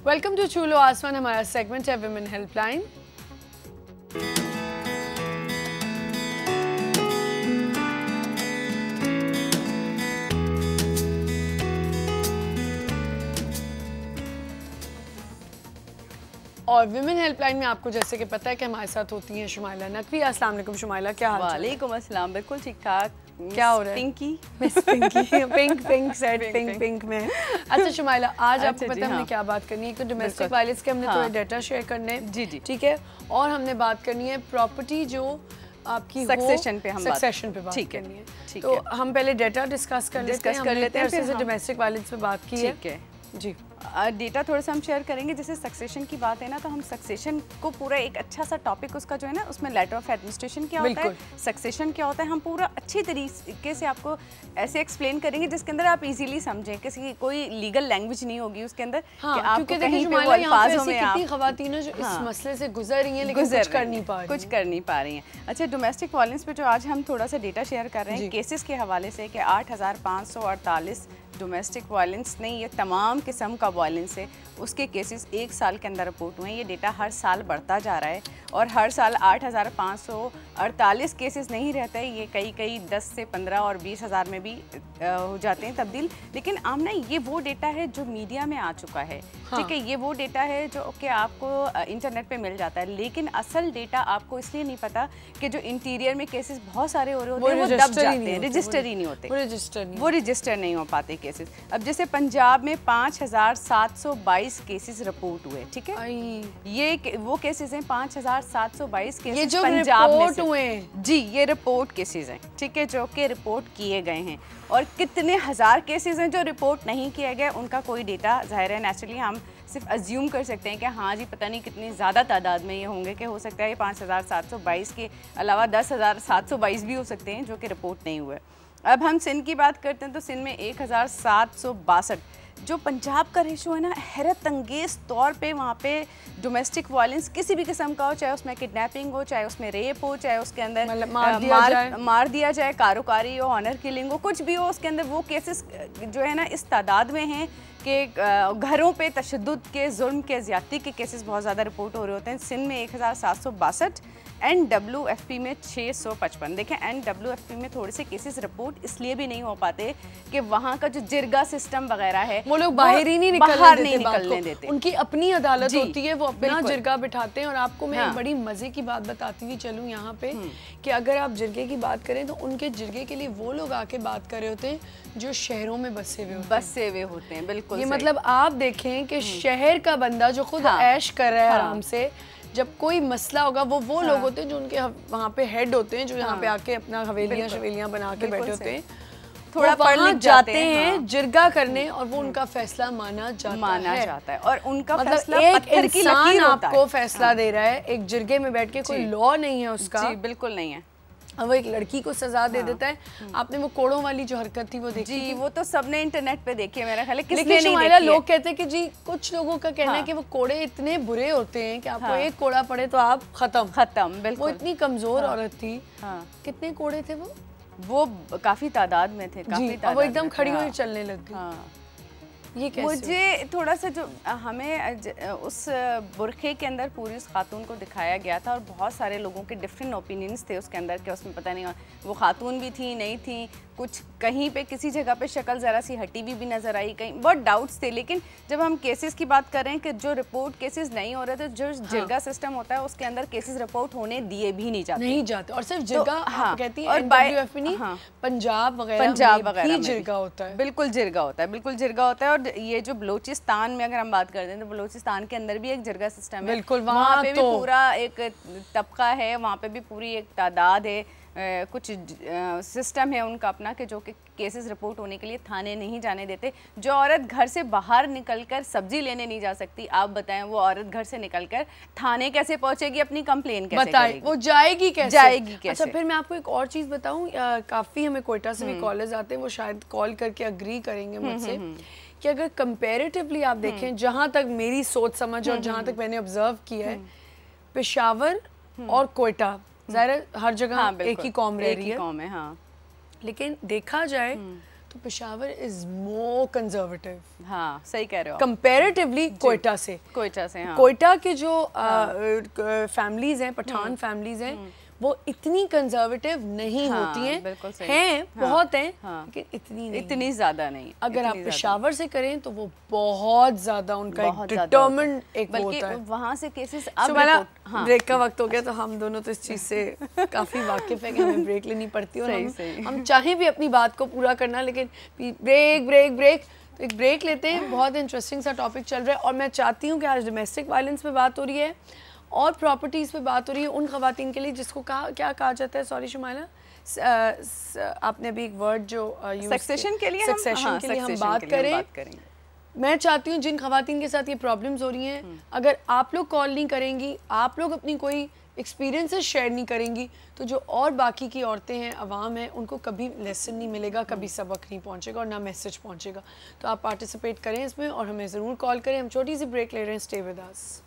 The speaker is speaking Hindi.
वेलकम टू चूलो आसमान। हमारा सेगमेंट है विमेन हेल्पलाइन। और विमेन हेल्पलाइन में आपको जैसे कि पता है कि हमारे साथ होती हैं शुमाइला नकवी। अस्सलाम वालेकुम शुमाइला, क्या हाल? वालेकुम अस्सलाम, बिल्कुल ठीक ठाक। क्या हो रहा है? Pinky miss Pinky pink set pink में। अच्छा शुमाइला, आज आपको पता है हमने क्या बात करनी है? एक तो डोमेस्टिक वायलेंस के हमने थोड़े डाटा शेयर करने हैं। जी ठीक है, और हमने बात करनी है प्रॉपर्टी जो आपकी सक्सेशन पे हम सक्सेशन पे बात करनी है। तो हम पहले डाटा डिस्कस कर लेते हैं, फिर डोमेस्टिक वायलेंस पे बात की है जी। डेटा थोड़ा सा हम शेयर करेंगे। जैसे सक्सेशन की बात है ना, तो हम सक्सेशन को पूरा एक अच्छा सा टॉपिक उसका जो है ना, उसमें लेटर ऑफ एडमिनिस्ट्रेशन क्या होता है, सक्सेशन क्या होता है, हम पूरा अच्छी तरीके से आपको ऐसे एक्सप्लेन करेंगे जिसके अंदर आप इजीली समझें, किसी कोई लीगल लैंग्वेज नहीं होगी उसके अंदर। हाँ, कि आपको कहीं पे वो अल्फाजों में कितनी ख़वातीन है जो इस मसले से गुजर रही हैं लेकिन कुछ कर नहीं पा रही हैं। अच्छा, डोमेस्टिक वायलेंस पे जो आज हम थोड़ा सा डेटा शेयर कर रहे हैं केसेस के हवाले से कि 8548 डोमेस्टिक वायलेंस नहीं, ये तमाम किस्म का वायलेंस है, उसके केसेस एक साल के अंदर रिपोर्ट हुए हैं। ये डेटा हर साल बढ़ता जा रहा है और हर साल 8548 केसेस नहीं रहते, ये कई 10 से 15 और 20,000 में भी हो जाते हैं तब्दील। लेकिन आमना ये वो डेटा है जो मीडिया में आ चुका है। हाँ। ठीक है, ये वो डेटा है जो कि आपको इंटरनेट पे मिल जाता है, लेकिन असल डेटा आपको इसलिए नहीं पता कि जो इंटीरियर में केसेस बहुत सारे हो रहे होते हैं वो दब जाते हैं, रजिस्टर ही नहीं होते, वो रजिस्टर नहीं हो पाते केसेस। अब जैसे पंजाब में 5722 केसेस रिपोर्ट हुए। ठीक है, ये वो केसेस हैं 5722 केसेस, ये जो पंजाब में हुए जी, ये रिपोर्ट केसेस हैं। ठीक है, जो कि रिपोर्ट किए गए हैं। और कितने हज़ार केसेस हैं जो रिपोर्ट नहीं किए गए, उनका कोई डेटा ज़ाहिर है नेचुरली हम सिर्फ अज्यूम कर सकते हैं कि हाँ जी पता नहीं कितनी ज़्यादा तादाद में ये होंगे, कि हो सकता है ये 5722 के अलावा 10,722 भी हो सकते हैं जो कि रिपोर्ट नहीं हुए। अब हम सिंध की बात करते हैं तो सिंध में 1762, जो पंजाब का रेशो है ना, हैरत अंगेज़ तौर पे वहाँ पे डोमेस्टिक वायलेंस किसी भी किस्म का हो, चाहे उसमें किडनैपिंग हो, चाहे उसमें रेप हो, चाहे उसके अंदर मार दिया जाए, कारोकारी हो, ऑनर किलिंग हो, कुछ भी हो, उसके अंदर वो केसेस जो है ना इस तादाद में हैं कि घरों पे तशद्दुद के, जुल्म के, ज़्यादती के केसेस बहुत ज़्यादा रिपोर्ट हो रहे होते हैं। सिंध में 1762, NWFP में 655। देखें NWFP में थोड़े से केसेस रिपोर्ट इसलिए भी नहीं हो पाते कि वहाँ का जो जिरगा सिस्टम वगैरह है वो लोग बाहर ही नहीं निकलने देते। उनकी अपनी अदालत होती है, वो अपना जिरगा बिठाते हैं। और आपको मैं एक बड़ी मजे की बात बताती हुई चलूँ यहाँ पे कि अगर आप जिरगे की बात करें तो उनके जिरगे के लिए वो लोग आके बात कर रहे होते हैं जो शहरों में बसे हुए होते हैं। बिल्कुल, ये मतलब आप देखें कि शहर का बंदा जो खुद ऐश कर रहा है आराम से, जब कोई मसला होगा वो लोग होते हैं जो उनके वहाँ पे हेड होते हैं, जो यहाँ पे आके अपना हवेलियाँ बना के बैठे होते हैं, थोड़ा पढ़ जाते हैं जिरगा करने, और वो उनका फैसला माना जाता है। और उनका मतलब एक इंसान आपको फैसला दे रहा है एक जिरगे में बैठ के, कोई लॉ नहीं है उसका, बिल्कुल नहीं है। वो एक लड़की को सजा दे देता है। आपने वो कोड़ों वाली जो हरकत थी वो देखी जी, वो तो सबने इंटरनेट पे देखी है मेरा ख्याल है, किसने नहीं देखी। लोग कहते हैं कि जी, कुछ लोगों का कहना है कि वो कोड़े इतने बुरे होते हैं कि आपको एक कोड़ा पड़े तो आप खत्म। बिल्कुल, वो इतनी कमजोर औरत थी। कितने कोड़े थे वो काफी तादाद में थे, वो एकदम खड़ी हुई चलने लग गई। ये कैसे? मुझे थोड़ा सा जो हमें उस बुरखे के अंदर पूरी उस खातून को दिखाया गया था और बहुत सारे लोगों के डिफरेंट ओपिनियंस थे उसके अंदर, कि उसमें पता नहीं वो खातून भी थी नहीं थी, कुछ कहीं पे किसी जगह पे शक्ल ज़रा सी हटी भी नज़र आई, कहीं बहुत डाउट्स थे। लेकिन जब हम केसेस की बात कर रहे हैं कि जो रिपोर्ट केसेस नहीं हो रहे थे, जो जिरगा सिस्टम होता है उसके अंदर केसेस रिपोर्ट होने दिए भी नहीं जाते। और सिर्फ जिरगा कहती है पंजाब वगैरह जिरगा होता है, बिल्कुल जिरगा होता है। और ये जो बलूचिस्तान में अगर हम बात करते हैं तो बलूचिस्तान के अंदर भी एक जिरगा सिस्टम है, बिल्कुल, वहाँ पे भी पूरा एक तबका है, वहाँ पे भी पूरी एक तादाद है, कुछ सिस्टम है उनका अपना, कि जो कि केसेस रिपोर्ट होने के लिए थाने नहीं जाने देते। जो औरत घर से बाहर निकलकर सब्जी लेने नहीं जा सकती, आप बताएं वो औरत घर से निकलकर थाने कैसे पहुंचेगी, अपनी कंप्लेन कैसे करेगी, वो जाएगी कैसे? अच्छा, फिर मैं आपको एक और चीज़ बताऊं, काफ़ी हमें कोयटा से भी कॉलेज आते हैं, वो शायद कॉल करके अग्री करेंगे मुझसे कि अगर कंपैरेटिवली आप देखें, जहाँ तक मेरी सोच समझ और जहाँ तक मैंने ऑब्जर्व किया है, पेशावर और कोयटा, ज़ाहिर हर जगह एक ही कौम रह रही है, लेकिन देखा जाए तो पेशावर इज मोर कंजर्वेटिव। हाँ सही कह रहे हो, कंपैरेटिवली कोयटा से। हाँ। कोयटा के जो फैमिलीज हैं, पठान फैमिलीज हैं, वो इतनी कंजर्वेटिव नहीं होती हैं, बहुत हैं, लेकिन इतनी ज्यादा नहीं। अगर आप पेशावर से करें तो वो बहुत ज्यादा उनका एक डिटरमिन्ड एक होता है। वहाँ से केसेस ब्रेक का वक्त हो गया, तो हम दोनों तो इस चीज से काफी वाकिफ है कि हमें ब्रेक लेनी पड़ती है, और हम चाहे भी अपनी बात को पूरा करना, लेकिन ब्रेक ब्रेक ब्रेक, तो एक ब्रेक लेते हैं। बहुत इंटरेस्टिंग सा टॉपिक चल रहा है, और मैं चाहती हूँ कि आज डोमेस्टिक वायलेंस पे बात हो रही है और प्रॉपर्टीज़ पे बात हो रही है उन ख़वातीन के लिए जिसको क्या कहा जाता है, सॉरी शुमाइला, आपने अभी एक वर्ड जो सक्सेशन के लिए हम बात करें। मैं चाहती हूँ जिन ख़वातीन के साथ ये प्रॉब्लम्स हो रही हैं, अगर आप लोग कॉल नहीं करेंगी, आप लोग अपनी कोई एक्सपीरियंसेस शेयर नहीं करेंगी, तो जो और बाकी की औरतें हैं, अवाम हैं, उनको कभी लेसन नहीं मिलेगा, कभी सबक नहीं पहुँचेगा और ना मैसेज पहुँचेगा। तो आप पार्टिसिपेट करें इसमें और हमें ज़रूर कॉल करें। हम छोटी सी ब्रेक ले रहे हैं, स्टे विद अस।